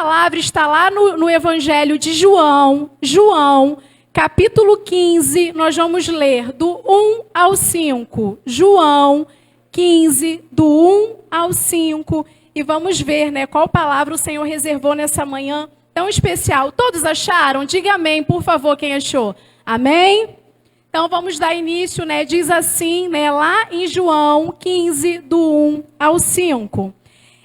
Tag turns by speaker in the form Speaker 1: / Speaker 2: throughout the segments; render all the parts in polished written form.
Speaker 1: palavra está lá no Evangelho de João, capítulo 15, nós vamos ler do 1 ao 5. João 15, do 1 ao 5. E vamos ver, né, qual palavra o Senhor reservou nessa manhã tão especial. Todos acharam? Diga amém, por favor, quem achou. Amém? Então vamos dar início, né? Diz assim, né, lá em João 15, do 1 ao 5.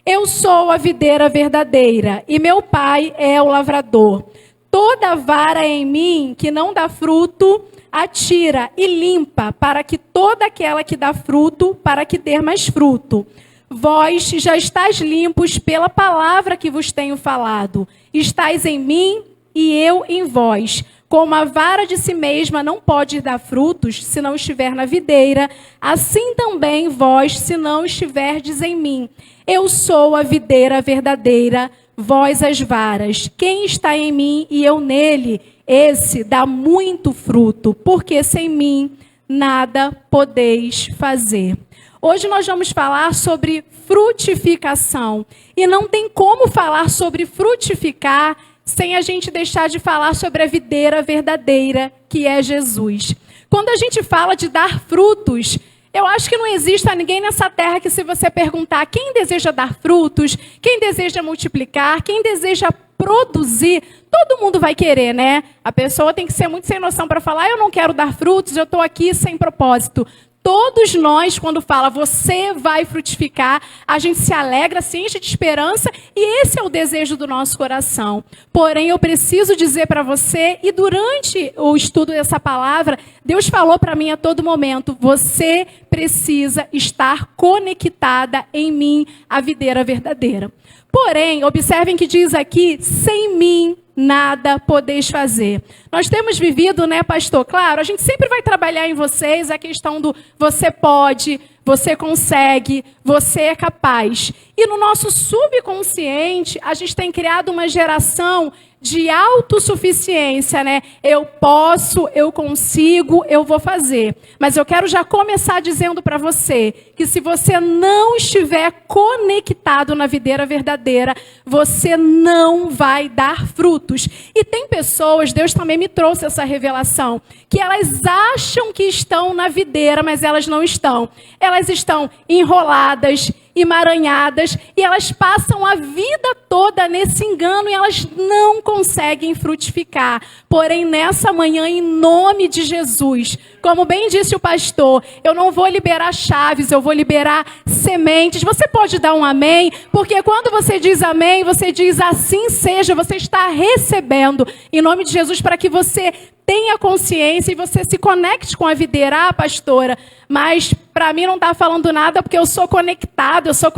Speaker 1: Eu sou a videira verdadeira e meu pai é o lavrador. Toda vara em mim que não dá fruto, atira e limpa, para que toda aquela que dá fruto, para que dê mais fruto. Vós já estáis limpos pela palavra que vos tenho falado. Estais em mim e eu em vós. Como a vara de si mesma não pode dar frutos, se não estiver na videira, assim também vós, se não estiverdes em mim. Eu sou a videira verdadeira, vós as varas. Quem está em mim e eu nele, esse dá muito fruto, porque sem mim nada podeis fazer. Hoje nós vamos falar sobre frutificação. E não tem como falar sobre frutificar sem a gente deixar de falar sobre a videira verdadeira, que é Jesus. Quando a gente fala de dar frutos, eu acho que não exista ninguém nessa terra que, se você perguntar quem deseja dar frutos, quem deseja multiplicar, quem deseja produzir, todo mundo vai querer, né? A pessoa tem que ser muito sem noção para falar, eu não quero dar frutos, eu estou aqui sem propósito. Todos nós, quando fala você vai frutificar, a gente se alegra, se enche de esperança, e esse é o desejo do nosso coração. Porém, eu preciso dizer para você, e durante o estudo dessa palavra, Deus falou para mim a todo momento, você precisa estar conectada em mim, a videira verdadeira. Porém, observem que diz aqui, sem mim nada podeis fazer. Nós temos vivido, né, pastor? Claro, a gente sempre vai trabalhar em vocês a questão do você pode, você consegue, você é capaz. E no nosso subconsciente, a gente tem criado uma geração de autossuficiência, né? Eu posso, eu consigo, eu vou fazer. Mas eu quero já começar dizendo para você que se você não estiver conectado na videira verdadeira, você não vai dar frutos. E tem pessoas, Deus também me trouxe essa revelação, que elas acham que estão na videira, mas elas não estão. Elas estão enroladas, emaranhadas, e elas passam a vida toda nesse engano e elas não conseguem frutificar. Porém, nessa manhã, em nome de Jesus, como bem disse o pastor, eu não vou liberar chaves, eu vou liberar sementes. Você pode dar um amém? Porque quando você diz amém, você diz assim seja, você está recebendo em nome de Jesus para que você tenha consciência e você se conecte com a videira. Ah, pastora, mas para mim não está falando nada porque eu sou conectado, eu estou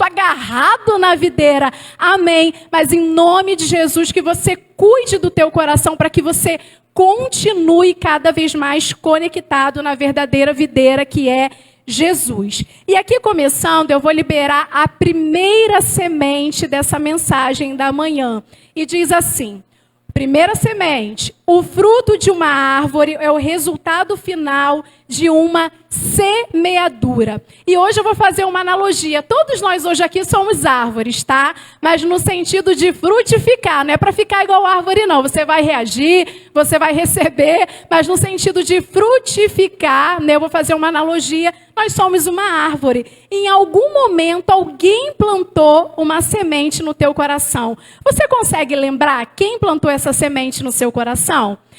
Speaker 1: agarrado na videira. Amém. Mas em nome de Jesus, que você cuide do teu coração para que você continue cada vez mais conectado na verdadeira videira, que é Jesus. E aqui começando, eu vou liberar a primeira semente dessa mensagem da manhã. E diz assim, primeira semente, o fruto de uma árvore é o resultado final de uma semeadura. E hoje eu vou fazer uma analogia. Todos nós hoje aqui somos árvores, tá? Mas no sentido de frutificar, não é para ficar igual árvore não. Você vai reagir, você vai receber, mas no sentido de frutificar, né? Eu vou fazer uma analogia. Nós somos uma árvore. Em algum momento alguém plantou uma semente no teu coração. Você consegue lembrar quem plantou essa semente no seu coração?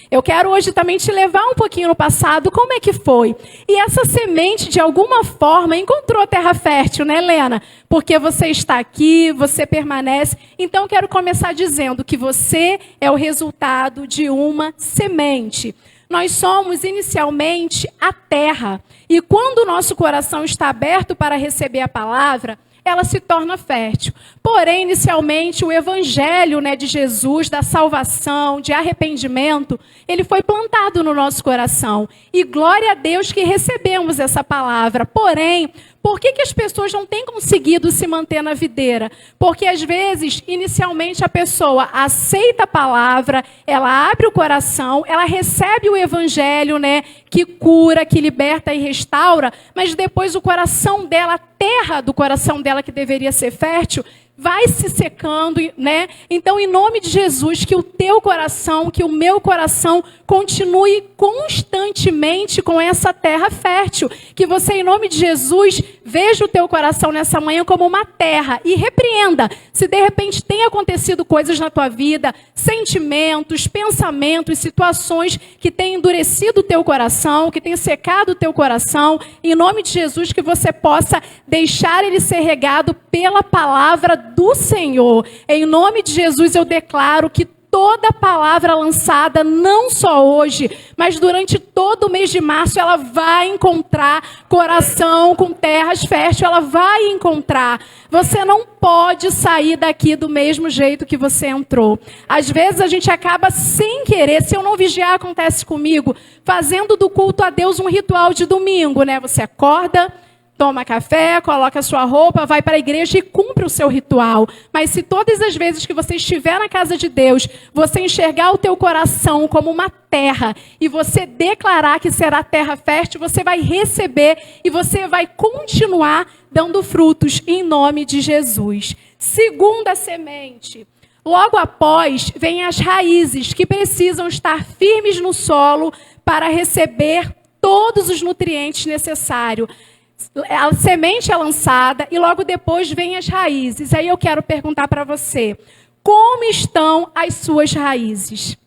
Speaker 1: Eu quero hoje também te levar um pouquinho no passado, como é que foi? E essa semente, de alguma forma, encontrou terra fértil, né, Helena? Porque você está aqui, você permanece. Então, eu quero começar dizendo que você é o resultado de uma semente. Nós somos, inicialmente, a terra. E quando o nosso coração está aberto para receber a palavra, ela se torna fértil. Porém, inicialmente, o evangelho, né, de Jesus, da salvação, de arrependimento, ele foi plantado no nosso coração. E glória a Deus que recebemos essa palavra. Porém, por que as pessoas não têm conseguido se manter na videira? Porque, às vezes, inicialmente, a pessoa aceita a palavra, ela abre o coração, ela recebe o evangelho, né, que cura, que liberta e restaura, mas depois o coração dela, a terra do coração dela, que deveria ser fértil, vai se secando, né? Então, em nome de Jesus, que o teu coração, que o meu coração continue constantemente com essa terra fértil. Que você, em nome de Jesus, veja o teu coração nessa manhã como uma terra e repreenda. Se de repente tem acontecido coisas na tua vida, sentimentos, pensamentos, situações que têm endurecido o teu coração, que têm secado o teu coração, em nome de Jesus, que você possa deixar ele ser regado pela palavra do Senhor. Em nome de Jesus, eu declaro que toda palavra lançada, não só hoje, mas durante todo o mês de março, ela vai encontrar coração com terras férteis, ela vai encontrar. Você não pode sair daqui do mesmo jeito que você entrou. Às vezes a gente acaba sem querer, se eu não vigiar, acontece comigo, fazendo do culto a Deus um ritual de domingo, né? Você acorda, toma café, coloca a sua roupa, vai para a igreja e cumpre o seu ritual. Mas se todas as vezes que você estiver na casa de Deus, você enxergar o teu coração como uma terra e você declarar que será terra fértil, você vai receber e você vai continuar dando frutos em nome de Jesus. Segunda semente. Logo após, vêm as raízes que precisam estar firmes no solo para receber todos os nutrientes necessários. A semente é lançada e logo depois vem as raízes. Aí eu quero perguntar para você, como estão as suas raízes?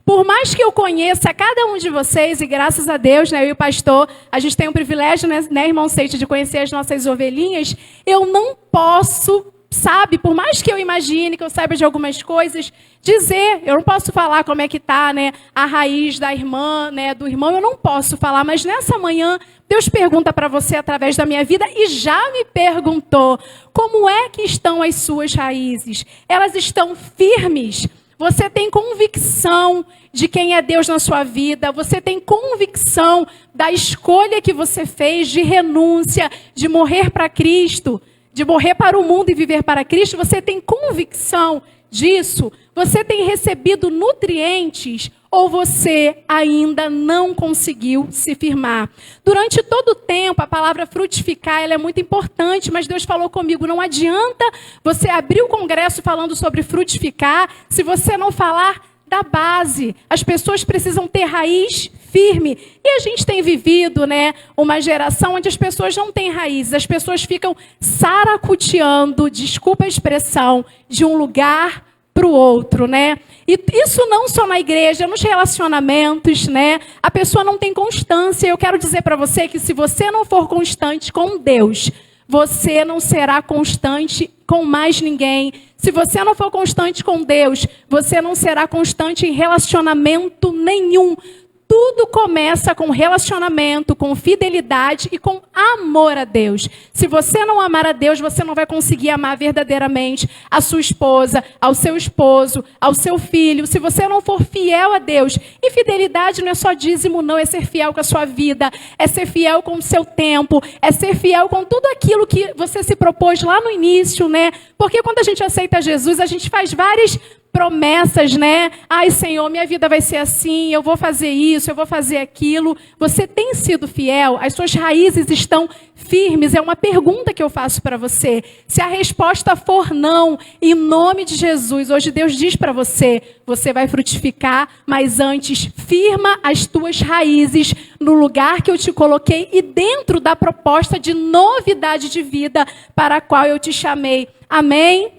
Speaker 1: Por mais que eu conheça cada um de vocês, e graças a Deus, né, eu e o pastor, a gente tem o privilégio, né, irmão Seite, de conhecer as nossas ovelhinhas, eu não posso, sabe, por mais que eu imagine, que eu saiba de algumas coisas, dizer, eu não posso falar como é que está, né, a raiz da irmã, né, do irmão, eu não posso falar, mas nessa manhã, Deus pergunta para você através da minha vida e já me perguntou, como é que estão as suas raízes? Elas estão firmes? Você tem convicção de quem é Deus na sua vida? Você tem convicção da escolha que você fez de renúncia, de morrer para Cristo, de morrer para o mundo e viver para Cristo? Você tem convicção disso? Você tem recebido nutrientes ou você ainda não conseguiu se firmar? Durante todo o tempo, a palavra frutificar ela é muito importante, mas Deus falou comigo, não adianta você abrir o congresso falando sobre frutificar se você não falar da base. As pessoas precisam ter raiz firme. E a gente tem vivido, né, uma geração onde as pessoas não têm raízes. As pessoas ficam saracoteando, desculpa a expressão, de um lugar para o outro, né? E isso não só na igreja, nos relacionamentos, né? A pessoa não tem constância. Eu quero dizer para você que se você não for constante com Deus, você não será constante com mais ninguém. Se você não for constante com Deus, você não será constante em relacionamento nenhum. Tudo começa com relacionamento, com fidelidade e com amor a Deus. Se você não amar a Deus, você não vai conseguir amar verdadeiramente a sua esposa, ao seu esposo, ao seu filho. Se você não for fiel a Deus, e fidelidade não é só dízimo, não, é ser fiel com a sua vida, é ser fiel com o seu tempo, é ser fiel com tudo aquilo que você se propôs lá no início, né? Porque quando a gente aceita Jesus, a gente faz várias promessas, né? Ai, Senhor, minha vida vai ser assim, eu vou fazer isso, eu vou fazer aquilo. Você tem sido fiel? As suas raízes estão firmes? É uma pergunta que eu faço para você. Se a resposta for não, em nome de Jesus, hoje Deus diz para você, você vai frutificar, mas antes, firma as tuas raízes no lugar que eu te coloquei e dentro da proposta de novidade de vida para a qual eu te chamei. Amém?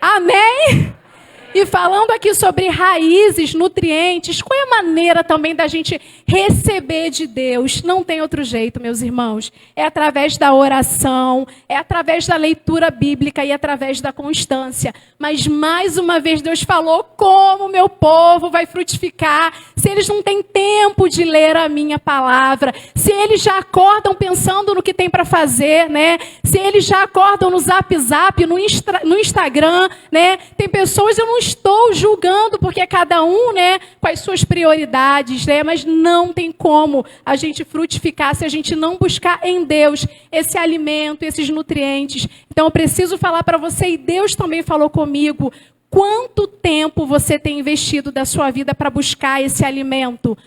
Speaker 1: Amém? E falando aqui sobre raízes, nutrientes, qual é a maneira também da gente receber de Deus? Não tem outro jeito, meus irmãos. É através da oração, é através da leitura bíblica e através da constância. Mas mais uma vez Deus falou como o meu povo vai frutificar se eles não têm tempo de ler a minha palavra, se eles já acordam pensando no que tem para fazer, né? Se eles já acordam no Zap, no Instagram, né? Tem pessoas, eu não estou julgando, porque é cada um, né, com as suas prioridades, né, mas não tem como a gente frutificar se a gente não buscar em Deus esse alimento, esses nutrientes. Então eu preciso falar para você, e Deus também falou comigo, quanto tempo você tem investido da sua vida para buscar esse alimento?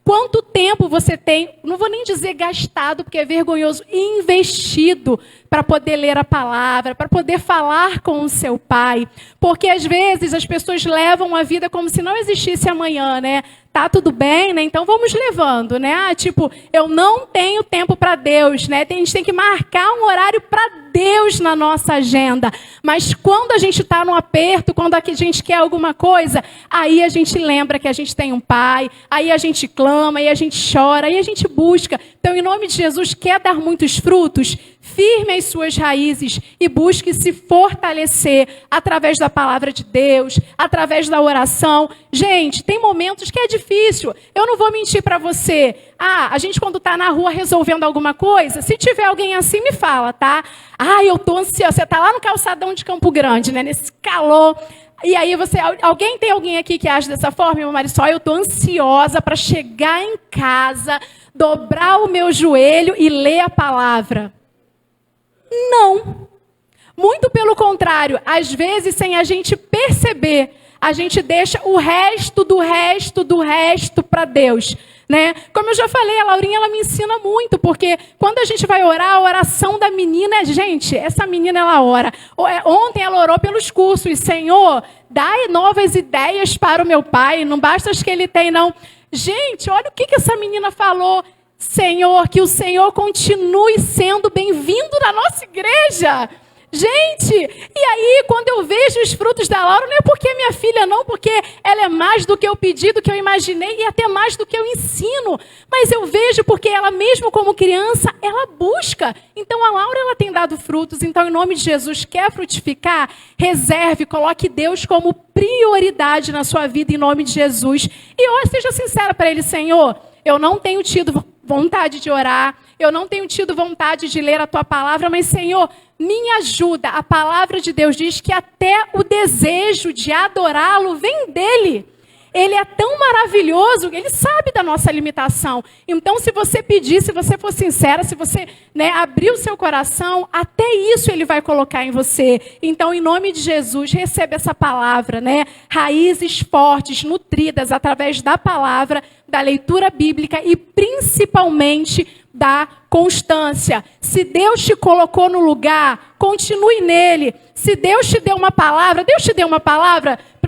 Speaker 1: Quanto tempo você tem, não vou nem dizer gastado, porque é vergonhoso, investido para poder ler a palavra, para poder falar com o seu pai. Porque às vezes as pessoas levam a vida como se não existisse amanhã, né? Tá tudo bem, né? Então vamos levando, né? Tipo, eu não tenho tempo para Deus, né? A gente tem que marcar um horário para Deus na nossa agenda. Mas quando a gente está no aperto, quando a gente quer alguma coisa, aí a gente lembra que a gente tem um pai, aí a gente clama, aí a gente chora, aí a gente busca. Então, em nome de Jesus, quer dar muitos frutos? Firme as suas raízes e busque se fortalecer através da palavra de Deus, através da oração. Gente, tem momentos que é difícil. Eu não vou mentir para você. A gente quando está na rua resolvendo alguma coisa, se tiver alguém assim, me fala, tá? Eu tô ansiosa. Você está lá no calçadão de Campo Grande, né? Nesse calor. E aí tem alguém aqui que age dessa forma, meu Marisol? Eu tô ansiosa para chegar em casa, dobrar o meu joelho e ler a palavra. Não. Muito pelo contrário, às vezes, sem a gente perceber, a gente deixa o resto para Deus, né? Como eu já falei, a Laurinha, ela me ensina muito, porque quando a gente vai orar, a oração da menina, gente, essa menina, ela ora. Ontem ela orou pelos cursos, Senhor, dai novas ideias para o meu pai, não basta as que ele tem, não. Gente, olha o que essa menina falou. Senhor, que o Senhor continue sendo bem-vindo na nossa igreja. Gente, e aí quando eu vejo os frutos da Laura, não é porque é minha filha não, porque ela é mais do que eu pedi, do que eu imaginei e até mais do que eu ensino. Mas eu vejo porque ela mesmo como criança, ela busca. Então a Laura, ela tem dado frutos. Então em nome de Jesus, quer frutificar? Reserve, coloque Deus como prioridade na sua vida em nome de Jesus. E seja sincera para ele, Senhor, eu não tenho tido vontade de orar, eu não tenho tido vontade de ler a tua palavra, mas Senhor, me ajuda. A palavra de Deus diz que até o desejo de adorá-lo vem dele. Ele é tão maravilhoso, ele sabe da nossa limitação. Então, se você pedir, se você for sincera, se você abrir o seu coração, até isso ele vai colocar em você. Então, em nome de Jesus, receba essa palavra, né? Raízes fortes, nutridas através da palavra, da leitura bíblica e principalmente da constância. Se Deus te colocou no lugar, continue nele. Se Deus te deu uma palavra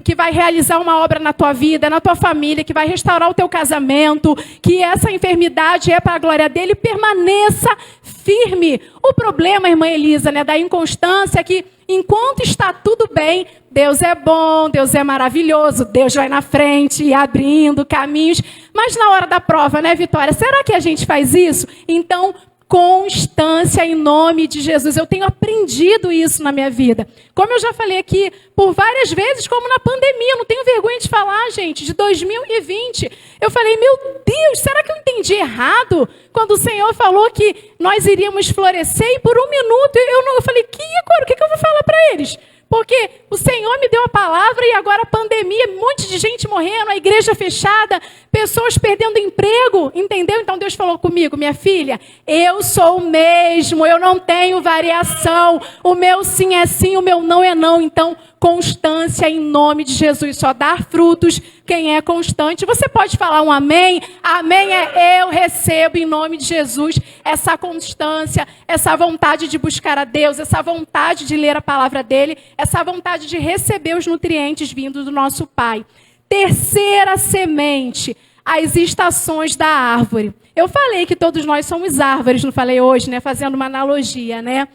Speaker 1: que vai realizar uma obra na tua vida, na tua família, que vai restaurar o teu casamento, que essa enfermidade é para a glória dele, permaneça firme. O problema, irmã Elisa, da inconstância é que enquanto está tudo bem, Deus é bom, Deus é maravilhoso, Deus vai na frente, abrindo caminhos. Mas na hora da prova, né, Vitória? Será que a gente faz isso? Então, constância em nome de Jesus. Eu tenho aprendido isso na minha vida. Como eu já falei aqui por várias vezes, como na pandemia, eu não tenho vergonha de falar, gente, de 2020. Eu falei, meu Deus, será que eu entendi errado? Quando o Senhor falou que nós iríamos florescer e por um minuto eu falei, agora? O que eu vou falar para eles? Porque o Senhor me deu a palavra e agora a pandemia, um monte de gente morrendo, a igreja fechada, pessoas perdendo emprego, entendeu? Então Deus falou comigo, minha filha, eu sou o mesmo, eu não tenho variação, o meu sim é sim, o meu não é não. Então, constância em nome de Jesus, só dar frutos quem é constante. Você pode falar um amém? Amém é eu recebo em nome de Jesus essa constância, essa vontade de buscar a Deus, essa vontade de ler a palavra dele, essa vontade de receber os nutrientes vindos do nosso Pai. Terceira semente, as estações da árvore. Eu falei que todos nós somos árvores, não falei hoje, né? Fazendo uma analogia, né?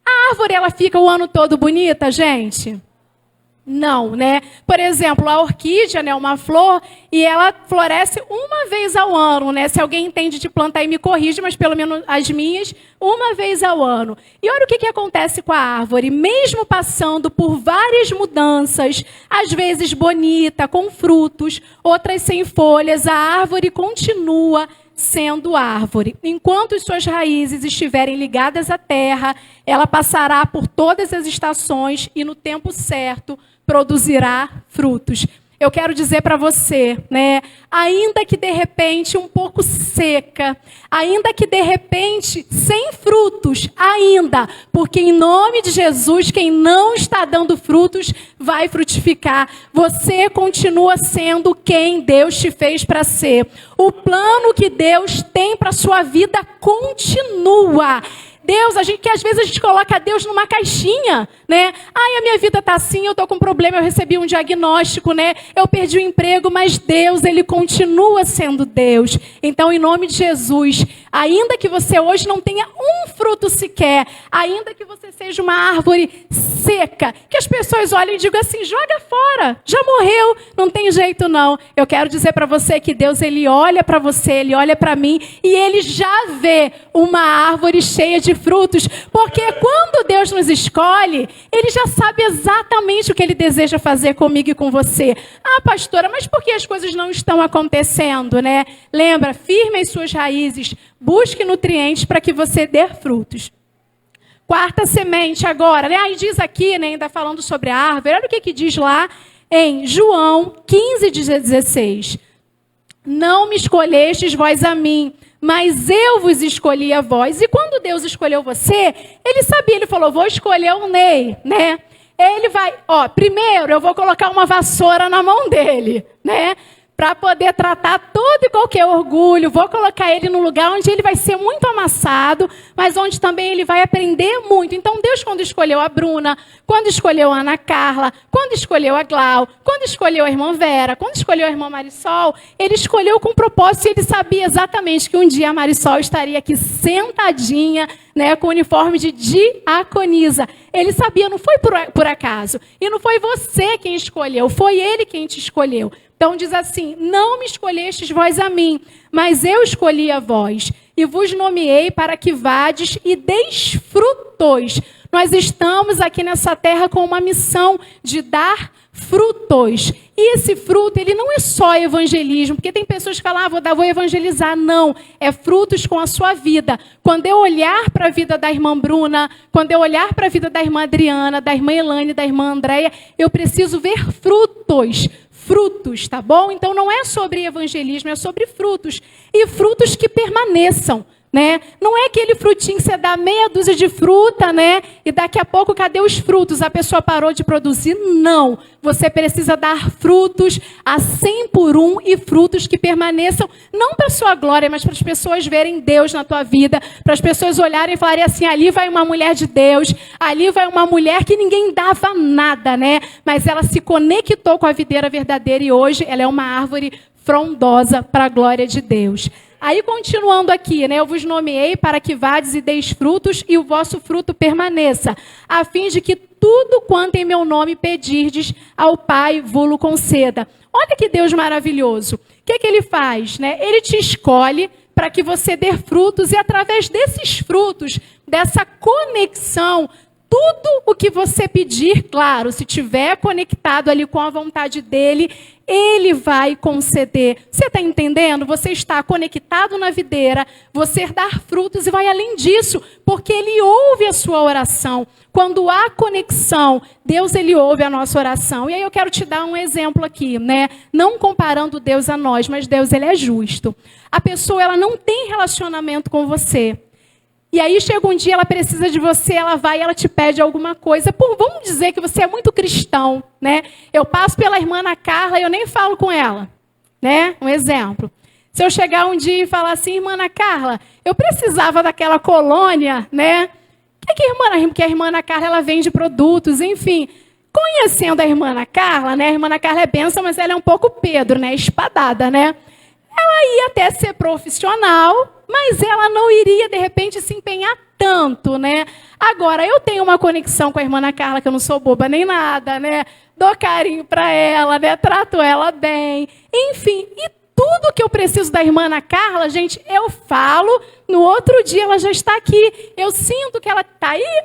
Speaker 1: A árvore, ela fica o ano todo bonita, gente? Não, né? Por exemplo, a orquídea, né, uma flor, e ela floresce uma vez ao ano, né? Se alguém entende de planta aí me corrige, mas pelo menos as minhas, uma vez ao ano. E olha o que acontece com a árvore. Mesmo passando por várias mudanças, às vezes bonita, com frutos, outras sem folhas, a árvore continua sendo árvore. Enquanto suas raízes estiverem ligadas à terra, ela passará por todas as estações e no tempo certo produzirá frutos. eu quero dizer para você, né? Ainda que de repente um pouco seca, ainda que de repente sem frutos, ainda, porque em nome de Jesus, quem não está dando frutos vai frutificar. Você continua sendo quem Deus te fez para ser. O plano que Deus tem para sua vida continua. Deus, que às vezes a gente coloca Deus numa caixinha, né? Ai, a minha vida tá assim, eu tô com um problema, eu recebi um diagnóstico, né? Eu perdi o emprego, mas Deus, Ele continua sendo Deus. Então, em nome de Jesus, ainda que você hoje não tenha um fruto sequer, ainda que você seja uma árvore seca, que as pessoas olhem e digam assim, joga fora, já morreu, não tem jeito não. Eu quero dizer para você que Deus, Ele olha para você, Ele olha para mim e Ele já vê uma árvore cheia de frutos, porque quando Deus nos escolhe, Ele já sabe exatamente o que Ele deseja fazer comigo e com você. Ah, pastora, mas por que as coisas não estão acontecendo, né? Lembra, firme as suas raízes, busque nutrientes para que você dê frutos. Quarta semente agora, né? Aí diz aqui, né, ainda falando sobre a árvore, olha o que diz lá em João 15:16. Não me escolhestes vós a mim, mas eu vos escolhi a vós. E quando Deus escolheu você, Ele sabia, Ele falou, vou escolher o Ney, né? Ele vai, primeiro eu vou colocar uma vassoura na mão dele, né? Para poder tratar todo e qualquer orgulho, vou colocar ele num lugar onde ele vai ser muito amassado, mas onde também ele vai aprender muito. Então Deus, quando escolheu a Bruna, quando escolheu a Ana Carla, quando escolheu a Glau, quando escolheu a irmã Vera, quando escolheu a irmã Marisol, Ele escolheu com propósito e Ele sabia exatamente que um dia a Marisol estaria aqui sentadinha, né, com o uniforme de diaconisa. Ele sabia, não foi por acaso. E não foi você quem escolheu, foi Ele quem te escolheu. Então diz assim, não me escolhestes vós a mim, mas eu escolhi a vós, e vos nomeei para que vades e deis frutos. Nós estamos aqui nessa terra com uma missão de dar frutos. E esse fruto, ele não é só evangelismo, porque tem pessoas que falam, vou evangelizar. Não, é frutos com a sua vida. Quando eu olhar para a vida da irmã Bruna, quando eu olhar para a vida da irmã Adriana, da irmã Elane, da irmã Andréia, eu preciso ver frutos. Frutos, tá bom? Então não é sobre evangelismo, é sobre frutos. E frutos que permaneçam, né? Não é aquele frutinho que você dá meia dúzia de fruta, né? E daqui a pouco, cadê os frutos? A pessoa parou de produzir? Não. Você precisa dar frutos a 100 por 1 e frutos que permaneçam, não para a sua glória, mas para as pessoas verem Deus na tua vida, para as pessoas olharem e falarem assim, ali vai uma mulher de Deus, ali vai uma mulher que ninguém dava nada, né? Mas ela se conectou com a videira verdadeira e hoje ela é uma árvore frondosa para a glória de Deus. Aí, continuando aqui, né? Eu vos nomeei para que vades e deis frutos e o vosso fruto permaneça, a fim de que tudo quanto em meu nome pedirdes ao Pai vos conceda. Olha que Deus maravilhoso. O que Ele faz, né? Ele te escolhe para que você dê frutos e através desses frutos, dessa conexão, tudo o que você pedir, claro, se estiver conectado ali com a vontade dEle, Ele vai conceder. Você está entendendo? Você está conectado na videira, você dar frutos e vai além disso, porque Ele ouve a sua oração. Quando há conexão, Deus, Ele ouve a nossa oração. E aí eu quero te dar um exemplo aqui, né? Não comparando Deus a nós, mas Deus, Ele é justo. A pessoa, ela não tem relacionamento com você. E aí chega um dia, ela precisa de você, ela vai e ela te pede alguma coisa. Vamos dizer que você é muito cristão, né? Eu passo pela irmã Ana Carla e eu nem falo com ela, né? Um exemplo. Se eu chegar um dia e falar assim, irmã Ana Carla, eu precisava daquela colônia, né? Que a irmã Ana Carla, ela vende produtos, enfim. Conhecendo a irmã Ana Carla, né? A irmã Ana Carla é benção, mas ela é um pouco Pedro, né? Espadada, né? Ela ia até ser profissional, mas ela não iria, de repente, se empenhar tanto, né? Agora, eu tenho uma conexão com a irmã Ana Carla, que eu não sou boba nem nada, né? Dou carinho para ela, né? Trato ela bem. Enfim, e tudo que eu preciso da irmã Ana Carla, gente, eu falo, no outro dia ela já está aqui. Eu sinto que ela está aí,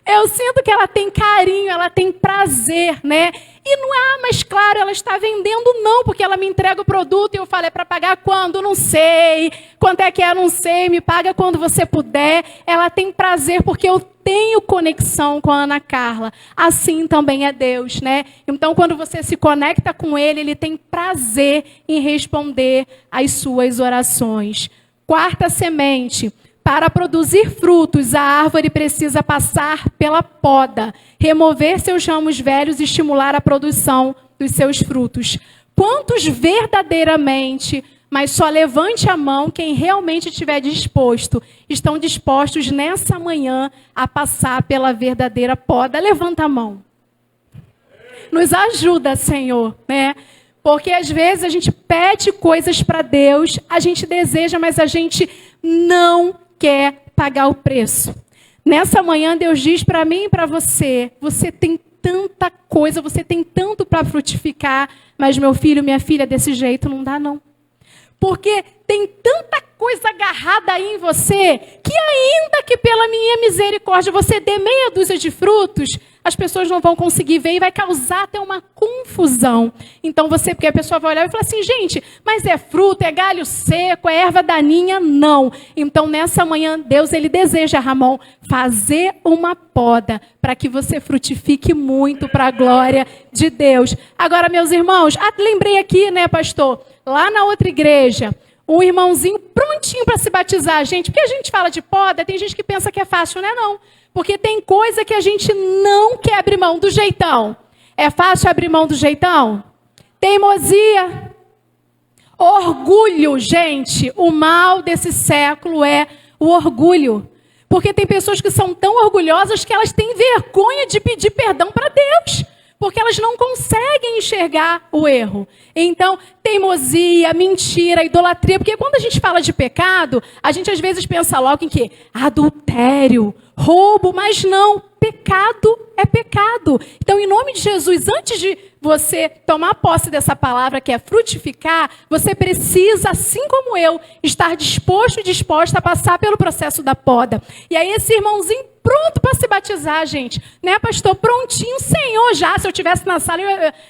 Speaker 1: eu sinto que ela tem carinho, ela tem prazer, né? E não é, mas claro, ela está vendendo, não, porque ela me entrega o produto e eu falo, é para pagar quando? Não sei. Quanto é que é? Não sei. Me paga quando você puder. Ela tem prazer porque eu tenho conexão com a Ana Carla. Assim também é Deus, né? Então, quando você se conecta com Ele, Ele tem prazer em responder às suas orações. Quarta semente. Para produzir frutos, a árvore precisa passar pela poda, remover seus ramos velhos e estimular a produção dos seus frutos. Quantos verdadeiramente, mas só levante a mão quem realmente estiver disposto, estão dispostos nessa manhã a passar pela verdadeira poda? Levanta a mão. Nos ajuda, Senhor, né? Porque às vezes a gente pede coisas para Deus, a gente deseja, mas a gente não quer pagar o preço. Nessa manhã Deus diz para mim e para você, você tem tanta coisa, você tem tanto para frutificar, mas meu filho, minha filha, desse jeito não dá não. Porque tem tanta coisa agarrada aí em você, que ainda que pela minha misericórdia você dê meia dúzia de frutos, as pessoas não vão conseguir ver e vai causar até uma confusão. Então porque a pessoa vai olhar e falar assim, gente, mas é fruto, é galho seco, é erva daninha? Não. Então nessa manhã Deus, Ele deseja, Ramon, fazer uma poda para que você frutifique muito para a glória de Deus. Agora, meus irmãos, lembrei aqui, né, pastor, lá na outra igreja, um irmãozinho prontinho para se batizar, gente. Porque a gente fala de poda, tem gente que pensa que é fácil, não é não. Porque tem coisa que a gente não quer abrir mão do jeitão. É fácil abrir mão do jeitão? Teimosia. Orgulho, gente. O mal desse século é o orgulho. Porque tem pessoas que são tão orgulhosas que elas têm vergonha de pedir perdão para Deus. Porque elas não conseguem enxergar o erro. Então, teimosia, mentira, idolatria. Porque quando a gente fala de pecado, a gente às vezes pensa logo em quê? Adultério, roubo, mas não. Pecado é pecado. Então, em nome de Jesus, antes de você tomar posse dessa palavra que é frutificar, você precisa, assim como eu, estar disposto e disposta a passar pelo processo da poda. E aí esse irmãozinho pronto para se batizar, gente. Né, pastor? Prontinho, Senhor, já. Se eu estivesse na sala,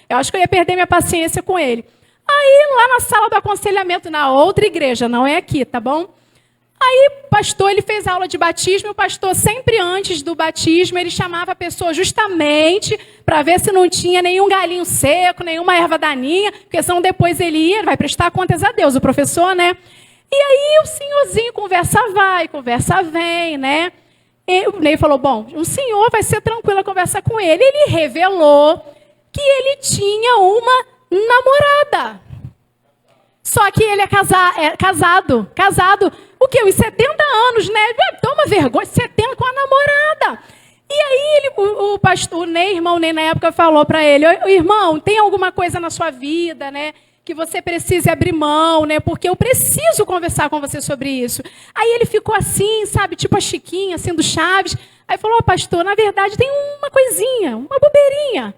Speaker 1: eu acho que eu ia perder minha paciência com ele. Aí, lá na sala do aconselhamento, na outra igreja, não é aqui, tá bom? Aí, o pastor, ele fez aula de batismo, e o pastor, sempre antes do batismo, ele chamava a pessoa justamente para ver se não tinha nenhum galinho seco, nenhuma erva daninha, porque senão depois ele vai prestar contas a Deus, o professor, né? E aí, o senhorzinho, conversa vai, conversa vem, né? E o Ney falou, bom, o senhor vai ser tranquilo a conversar com ele. Ele revelou que ele tinha uma namorada. Só que ele é casado. O quê? Uns 70 anos, né? Toma vergonha, 70 com a namorada. E aí o pastor Ney, irmão Ney, na época, falou para ele, irmão, tem alguma coisa na sua vida, né? Que você precise abrir mão, né? Porque eu preciso conversar com você sobre isso. Aí ele ficou assim, sabe? Tipo a Chiquinha, assim, do Chaves. Aí falou, pastor, na verdade tem uma coisinha, uma bobeirinha.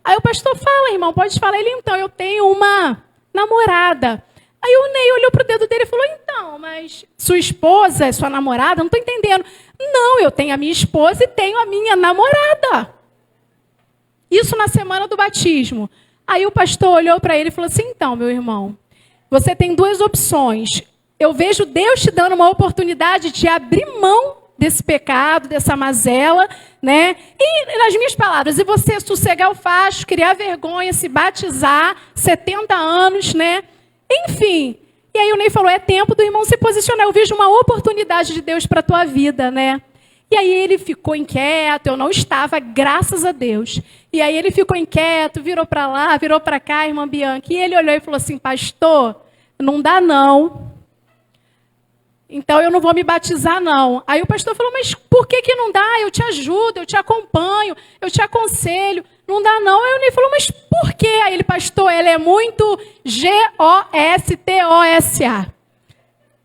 Speaker 1: Aí o pastor fala, irmão, pode falar. Ele, então, eu tenho uma namorada. Aí o Ney olhou para o dedo dele e falou, então, mas sua esposa é sua namorada? Não estou entendendo. Não, eu tenho a minha esposa e tenho a minha namorada. Isso na semana do batismo. Aí o pastor olhou para ele e falou assim, então, meu irmão, você tem duas opções. Eu vejo Deus te dando uma oportunidade de abrir mão desse pecado, dessa mazela, né? E, nas minhas palavras, e você sossegar o facho, criar vergonha, se batizar, 70 anos, né? Enfim. E aí o Ney falou, é tempo do irmão se posicionar. Eu vejo uma oportunidade de Deus para a tua vida, né? E aí ele ficou inquieto, eu não estava, graças a Deus. E aí ele ficou inquieto, virou para lá, virou para cá, irmã Bianca. E ele olhou e falou assim, pastor, não dá não. Então eu não vou me batizar não. Aí o pastor falou, mas por que não dá? Eu te ajudo, eu te acompanho, eu te aconselho. Não dá não. Aí o Ney falou, mas por quê? Aí ele, pastor, ele é muito G-O-S-T-O-S-A.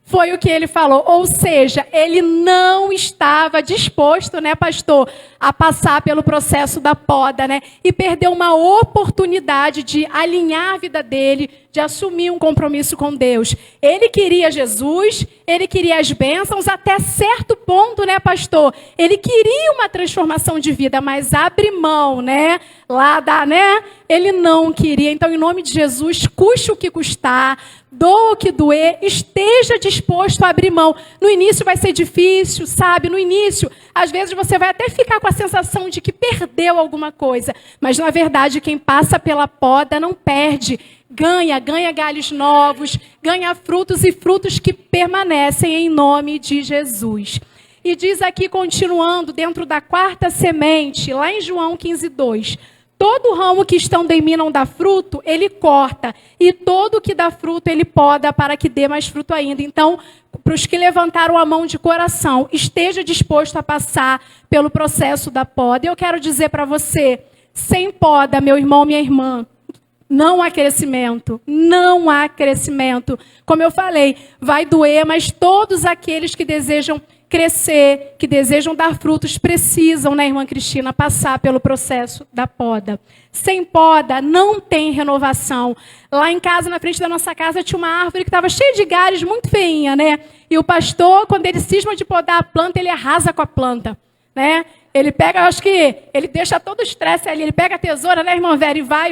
Speaker 1: Foi o que ele falou. Ou seja, ele não estava disposto, né, pastor, a passar pelo processo da poda, né? E perdeu uma oportunidade de alinhar a vida dele, de assumir um compromisso com Deus. Ele queria Jesus, ele queria as bênçãos até certo ponto, né, pastor? Ele queria uma transformação de vida, mas abre mão, né? Ele não queria. Então, em nome de Jesus, custe o que custar, doa o que doer, esteja disposto a abrir mão. No início vai ser difícil, sabe? No início, às vezes você vai até ficar com a sensação de que perdeu alguma coisa. Mas, na verdade, quem passa pela poda não perde. Ganha galhos novos, ganha frutos e frutos que permanecem em nome de Jesus. E diz aqui, continuando, dentro da quarta semente, lá em João 15:2. Todo ramo que estando em mim não dá fruto, ele corta. E todo que dá fruto, ele poda para que dê mais fruto ainda. Então, para os que levantaram a mão de coração, esteja disposto a passar pelo processo da poda. E eu quero dizer para você, sem poda, meu irmão, minha irmã, não há crescimento. Não há crescimento. Como eu falei, vai doer, mas todos aqueles que desejam crescer, que desejam dar frutos, precisam, né, irmã Cristina, passar pelo processo da poda. Sem poda, não tem renovação. Lá em casa, na frente da nossa casa, tinha uma árvore que estava cheia de galhos, muito feinha, né? E o pastor, quando ele cisma de podar a planta, ele arrasa com a planta, né? Ele pega, acho que ele deixa todo o estresse ali, ele pega a tesoura, né, irmã Vera, e vai.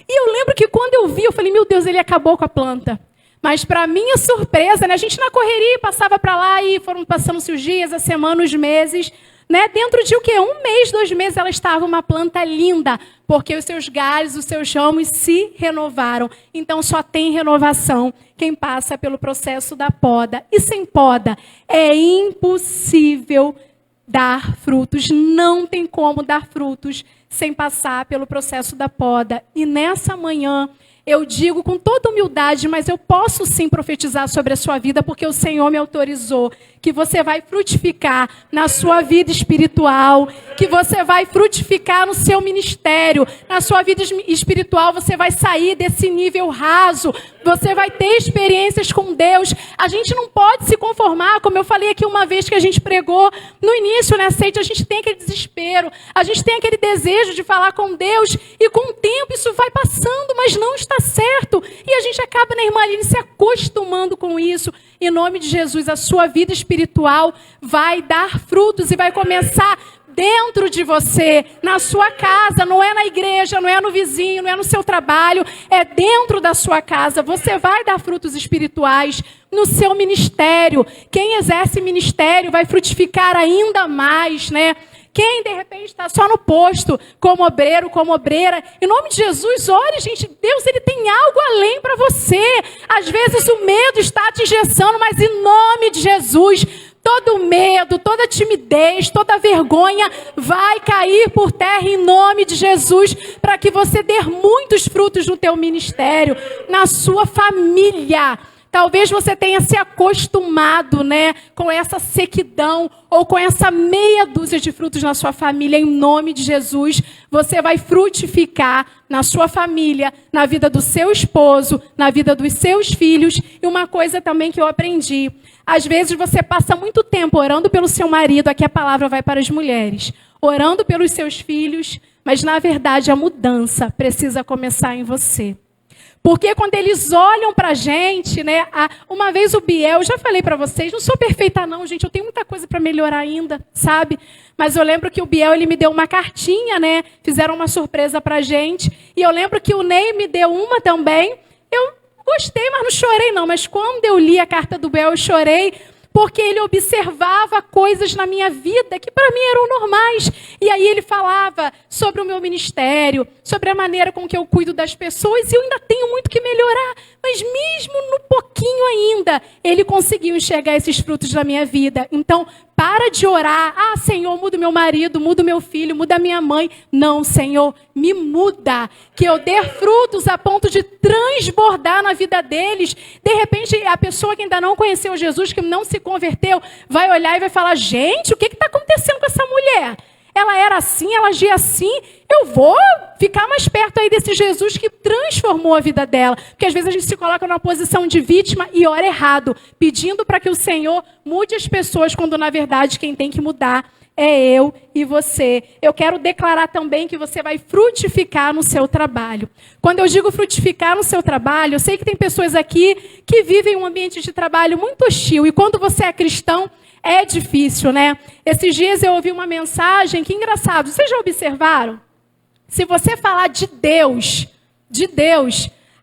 Speaker 1: E eu lembro que quando eu vi, eu falei, meu Deus, ele acabou com a planta. Mas, para minha surpresa, né, a gente na correria passava para lá e foram passando-se os dias, a semana, os meses. Né? Dentro de o quê? 1 mês, 2 meses, ela estava uma planta linda, porque os seus galhos, os seus ramos se renovaram. Então, só tem renovação quem passa pelo processo da poda. E sem poda, é impossível dar frutos. Não tem como dar frutos sem passar pelo processo da poda. E nessa manhã, eu digo com toda humildade, mas eu posso sim profetizar sobre a sua vida, porque o Senhor me autorizou, que você vai frutificar na sua vida espiritual, que você vai frutificar no seu ministério, na sua vida espiritual, você vai sair desse nível raso, você vai ter experiências com Deus. A gente não pode se conformar, como eu falei aqui uma vez que a gente pregou, no início, né, Seite, a gente tem aquele desespero, a gente tem aquele desejo de falar com Deus, e com o tempo isso vai passando, mas não está certo, e a gente acaba, né, irmã Aline, se acostumando com isso. Em nome de Jesus, a sua vida espiritual vai dar frutos e vai começar dentro de você, na sua casa, não é na igreja, não é no vizinho, não é no seu trabalho, é dentro da sua casa. Você vai dar frutos espirituais no seu ministério. Quem exerce ministério vai frutificar ainda mais, né? Quem, de repente, está só no posto, como obreiro, como obreira, em nome de Jesus, ore, gente, Deus, Ele tem algo além para você. Às vezes o medo está te engessando, mas em nome de Jesus, todo medo, toda timidez, toda vergonha vai cair por terra em nome de Jesus, para que você dê muitos frutos no teu ministério, na sua família. Talvez você tenha se acostumado, né, com essa sequidão ou com essa meia dúzia de frutos na sua família. Em nome de Jesus, você vai frutificar na sua família, na vida do seu esposo, na vida dos seus filhos. E uma coisa também que eu aprendi, às vezes você passa muito tempo orando pelo seu marido, aqui a palavra vai para as mulheres, orando pelos seus filhos, mas na verdade a mudança precisa começar em você. Porque quando eles olham para a gente, né? Uma vez o Biel, eu já falei para vocês, não sou perfeita não, gente, eu tenho muita coisa para melhorar ainda, sabe? Mas eu lembro que o Biel, ele me deu uma cartinha, né? Fizeram uma surpresa para a gente. E eu lembro que o Ney me deu uma também. Eu gostei, mas não chorei não. Mas quando eu li a carta do Biel, eu chorei, porque ele observava coisas na minha vida que para mim eram normais. E aí ele falava sobre o meu ministério, sobre a maneira com que eu cuido das pessoas, e eu ainda tenho muito que melhorar. Mas mesmo no pouquinho ainda, ele conseguiu enxergar esses frutos na minha vida. Então, para de orar. Ah, Senhor, muda o meu marido, muda o meu filho, muda a minha mãe. Não, Senhor, me muda. Que eu dê frutos a ponto de transbordar na vida deles. De repente, a pessoa que ainda não conheceu Jesus, que não se converteu, vai olhar e vai falar, gente, o que está acontecendo com essa mulher? Ela era assim, ela agia assim. Eu vou ficar mais perto aí desse Jesus que transformou a vida dela. Porque às vezes a gente se coloca numa posição de vítima e ora errado, pedindo para que o Senhor mude as pessoas, quando na verdade quem tem que mudar é eu e você. Eu quero declarar também que você vai frutificar no seu trabalho. Quando eu digo frutificar no seu trabalho, eu sei que tem pessoas aqui que vivem um ambiente de trabalho muito hostil. E quando você é cristão, é difícil, né? Esses dias eu ouvi uma mensagem, que engraçado. Vocês já observaram? Se você falar de Deus,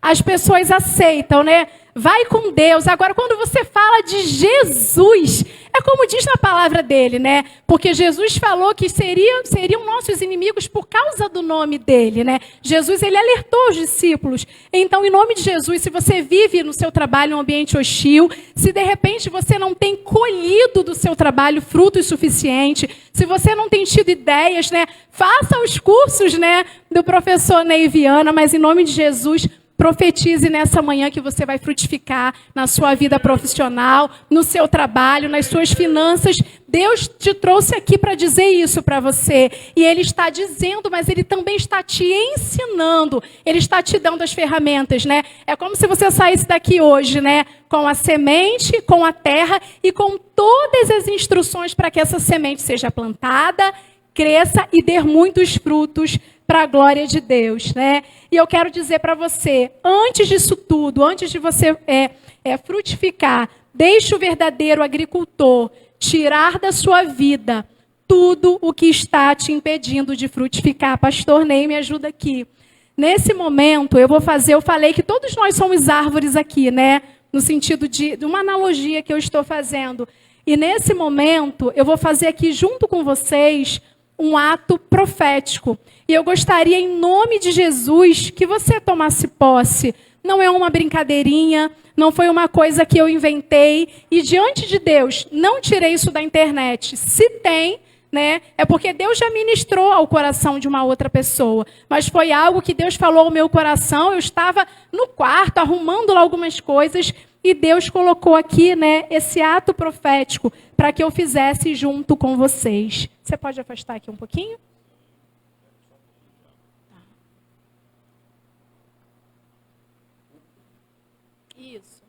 Speaker 1: as pessoas aceitam, né? Vai com Deus. Agora, quando você fala de Jesus, é como diz na palavra dele, né? Porque Jesus falou que seriam nossos inimigos por causa do nome dele, né? Jesus, ele alertou os discípulos. Então, em nome de Jesus, se você vive no seu trabalho em um ambiente hostil, se de repente você não tem colhido do seu trabalho frutos suficientes, se você não tem tido ideias, né? Faça os cursos, né, do professor Ney Viana, mas em nome de Jesus, profetize nessa manhã que você vai frutificar na sua vida profissional, no seu trabalho, nas suas finanças. Deus te trouxe aqui para dizer isso para você. E Ele está dizendo, mas Ele também está te ensinando. Ele está te dando as ferramentas, né? É como se você saísse daqui hoje, né? Com a semente, com a terra e com todas as instruções para que essa semente seja plantada, cresça e dê muitos frutos para a glória de Deus, né? E eu quero dizer para você, antes disso tudo, antes de você frutificar, deixe o verdadeiro agricultor tirar da sua vida tudo o que está te impedindo de frutificar. Pastor Ney, me ajuda aqui. Nesse momento, eu falei que todos nós somos árvores aqui, né? No sentido de uma analogia que eu estou fazendo. E nesse momento, eu vou fazer aqui junto com vocês um ato profético. E eu gostaria, em nome de Jesus, que você tomasse posse. Não é uma brincadeirinha, não foi uma coisa que eu inventei. E diante de Deus, não tirei isso da internet. Se tem, né, é porque Deus já ministrou ao coração de uma outra pessoa. Mas foi algo que Deus falou ao meu coração. Eu estava no quarto, arrumando lá algumas coisas. E Deus colocou aqui, né, esse ato profético para que eu fizesse junto com vocês. Você pode afastar aqui um pouquinho? Isso.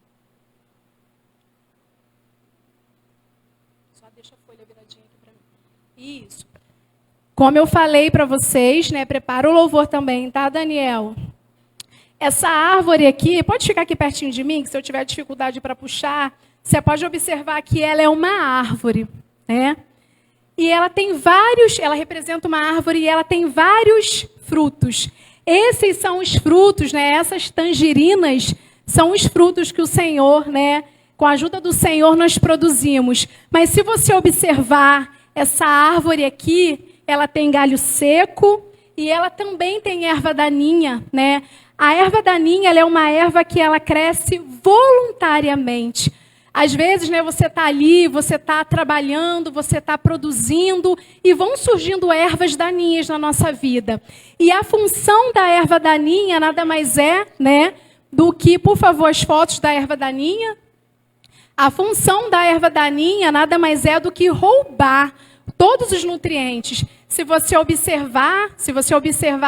Speaker 1: Só deixa a folha viradinha aqui para mim. Isso. Como eu falei para vocês, né, prepara o louvor também, tá, Daniel? Essa árvore aqui, pode ficar aqui pertinho de mim, que se eu tiver dificuldade para puxar, você pode observar que ela é uma árvore, né? E ela representa uma árvore e ela tem vários frutos. Esses são os frutos, né? Essas tangerinas são os frutos que o Senhor, né? Com a ajuda do Senhor nós produzimos. Mas se você observar essa árvore aqui, ela tem galho seco e ela também tem erva daninha, né? A erva daninha, ela é uma erva que ela cresce voluntariamente. Às vezes, né, você está ali, você está trabalhando, você está produzindo e vão surgindo ervas daninhas na nossa vida. E a função da erva daninha nada mais é, né, do que, por favor, as fotos da erva daninha. A função da erva daninha nada mais é do que roubar todos os nutrientes. Se você observar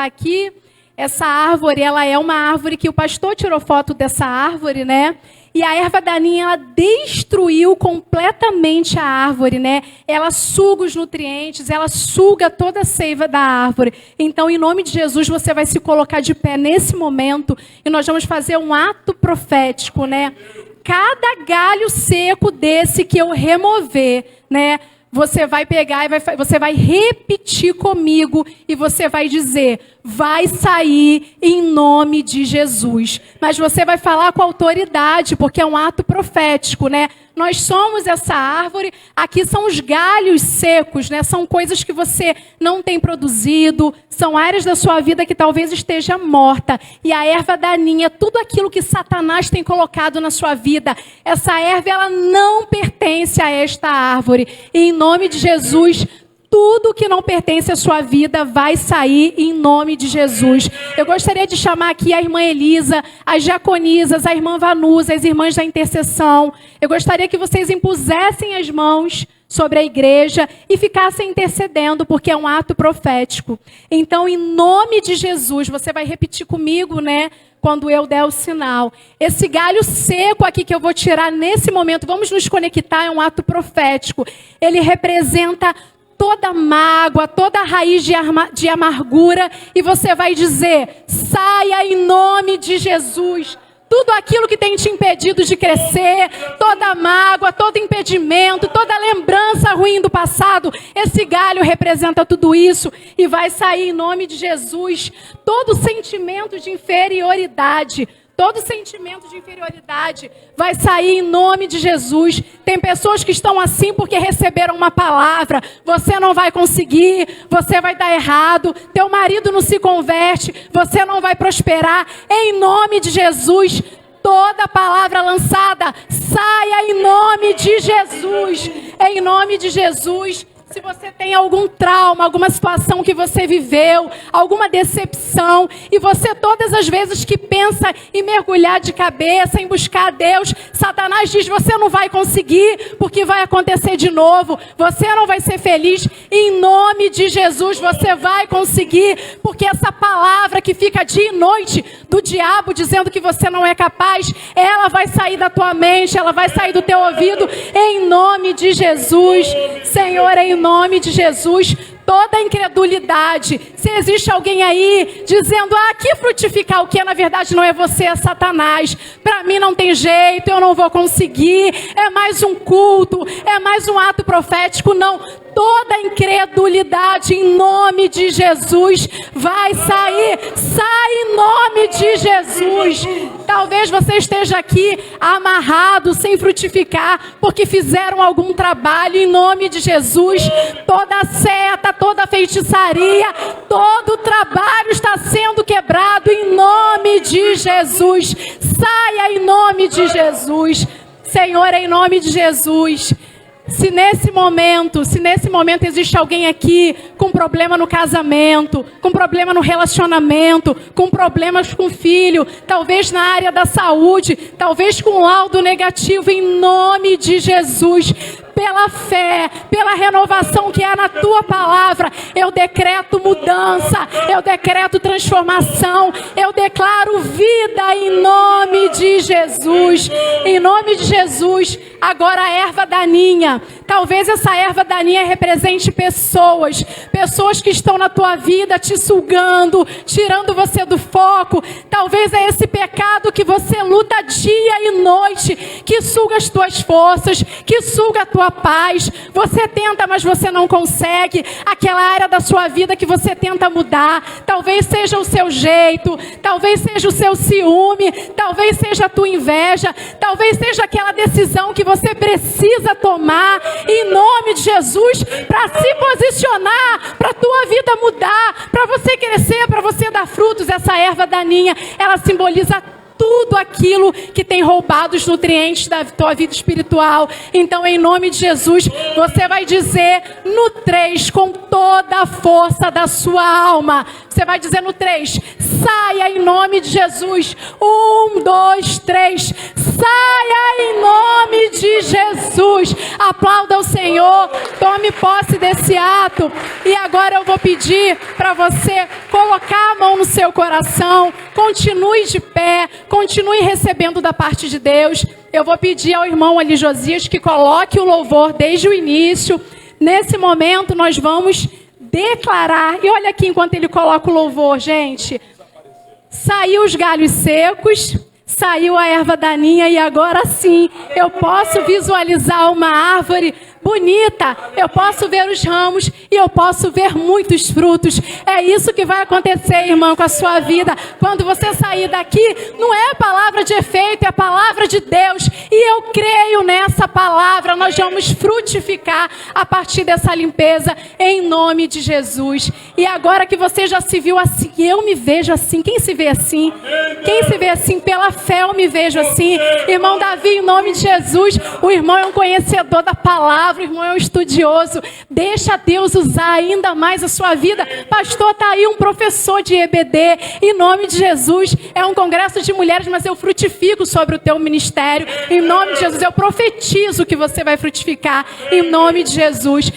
Speaker 1: aqui, essa árvore, ela é uma árvore que o pastor tirou foto dessa árvore, né? E a erva daninha, ela destruiu completamente a árvore, né? Ela suga os nutrientes, ela suga toda a seiva da árvore. Então, em nome de Jesus, você vai se colocar de pé nesse momento e nós vamos fazer um ato profético, né? Cada galho seco desse que eu remover, né? Você vai pegar e você vai repetir comigo e você vai dizer, vai sair em nome de Jesus. Mas você vai falar com autoridade, porque é um ato profético, né? Nós somos essa árvore, aqui são os galhos secos, né? São coisas que você não tem produzido, são áreas da sua vida que talvez esteja morta. E a erva daninha, tudo aquilo que Satanás tem colocado na sua vida, essa erva, ela não pertence a esta árvore. E em nome de Jesus, tudo que não pertence à sua vida vai sair em nome de Jesus. Eu gostaria de chamar aqui a irmã Elisa, as diaconisas, a irmã Vanusa, as irmãs da intercessão. Eu gostaria que vocês impusessem as mãos sobre a igreja e ficassem intercedendo, porque é um ato profético. Então, em nome de Jesus, você vai repetir comigo, né? Quando eu der o sinal. Esse galho seco aqui que eu vou tirar nesse momento, vamos nos conectar, é um ato profético. Ele representa toda mágoa, toda raiz de amargura, e você vai dizer: saia em nome de Jesus. Tudo aquilo que tem te impedido de crescer, toda mágoa, todo impedimento, toda lembrança ruim do passado, esse galho representa tudo isso e vai sair em nome de Jesus. Todo sentimento de inferioridade, todo sentimento de inferioridade vai sair em nome de Jesus. Tem pessoas que estão assim porque receberam uma palavra: você não vai conseguir, você vai dar errado, teu marido não se converte, você não vai prosperar. Em nome de Jesus, toda palavra lançada, saia em nome de Jesus. Em nome de Jesus. Se você tem algum trauma, alguma situação que você viveu, alguma decepção, e você todas as vezes que pensa em mergulhar de cabeça, em buscar a Deus, Satanás diz: você não vai conseguir, porque vai acontecer de novo, você não vai ser feliz. Em nome de Jesus, você vai conseguir, porque essa palavra que fica dia e noite do diabo dizendo que você não é capaz, ela vai sair da tua mente, ela vai sair do teu ouvido, em nome de Jesus. Senhor, em nome de Jesus, toda incredulidade, se existe alguém aí dizendo: que frutificar o que? Na verdade não é você, é Satanás. Para mim não tem jeito, eu não vou conseguir, é mais um culto, é mais um ato profético. Não, toda incredulidade em nome de Jesus vai sair, sai em nome de Jesus. Talvez você esteja aqui amarrado, sem frutificar, porque fizeram algum trabalho. Em nome de Jesus, toda seta, toda feitiçaria, todo trabalho está sendo quebrado em nome de Jesus. Saia em nome de Jesus. Senhor, em nome de Jesus. Se nesse momento existe alguém aqui com problema no casamento, com problema no relacionamento, com problemas com o filho, talvez na área da saúde, talvez com laudo negativo, em nome de Jesus, pela fé, pela renovação que há na tua palavra, eu decreto mudança, eu decreto transformação, eu declaro vida em nome de Jesus. Em nome de Jesus. Agora a erva daninha, talvez essa erva daninha represente pessoas que estão na tua vida te sugando, tirando você do foco. Talvez é esse pecado que você luta dia e noite, que suga as tuas forças, que suga a tua paz. Você tenta, mas você não consegue. Aquela área da sua vida que você tenta mudar, talvez seja o seu jeito, talvez seja o seu ciúme, talvez seja a tua inveja, talvez seja aquela decisão que você precisa tomar em nome de Jesus para se posicionar, para a tua vida mudar, para você crescer, para você dar frutos. Essa erva daninha, ela simboliza tudo aquilo que tem roubado os nutrientes da tua vida espiritual. Então, em nome de Jesus, você vai dizer no 3, com toda a força da sua alma. Você vai dizer no 3, saia em nome de Jesus. 1, 2, 3, saia em nome de Jesus. Aplauda o Senhor, tome posse desse ato. E agora eu vou pedir para você colocar a mão no seu coração, continue de pé, continue recebendo da parte de Deus. Eu vou pedir ao irmão ali Josias que coloque o louvor desde o início. Nesse momento nós vamos declarar, e olha aqui enquanto ele coloca o louvor, gente. Saiu os galhos secos, saiu a erva daninha, e agora sim eu posso visualizar uma árvore bonita, eu posso ver os ramos e eu posso ver muitos frutos. É isso que vai acontecer, irmão, com a sua vida. Quando você sair daqui, não é a palavra de efeito, é a palavra de Deus. E eu creio nessa palavra. Nós vamos frutificar a partir dessa limpeza, em nome de Jesus. E agora que você já se viu assim, eu me vejo assim. Quem se vê assim? Quem se vê assim? Pela fé eu me vejo assim. Irmão Davi, em nome de Jesus, o irmão é um conhecedor da palavra, o irmão é um estudioso. Deixa Deus usar ainda mais a sua vida. Pastor, está aí um professor de EBD, em nome de Jesus. É um congresso de mulheres, mas eu frutifico sobre o teu ministério. Em nome de Jesus, eu profetizo que você vai frutificar, em nome de Jesus.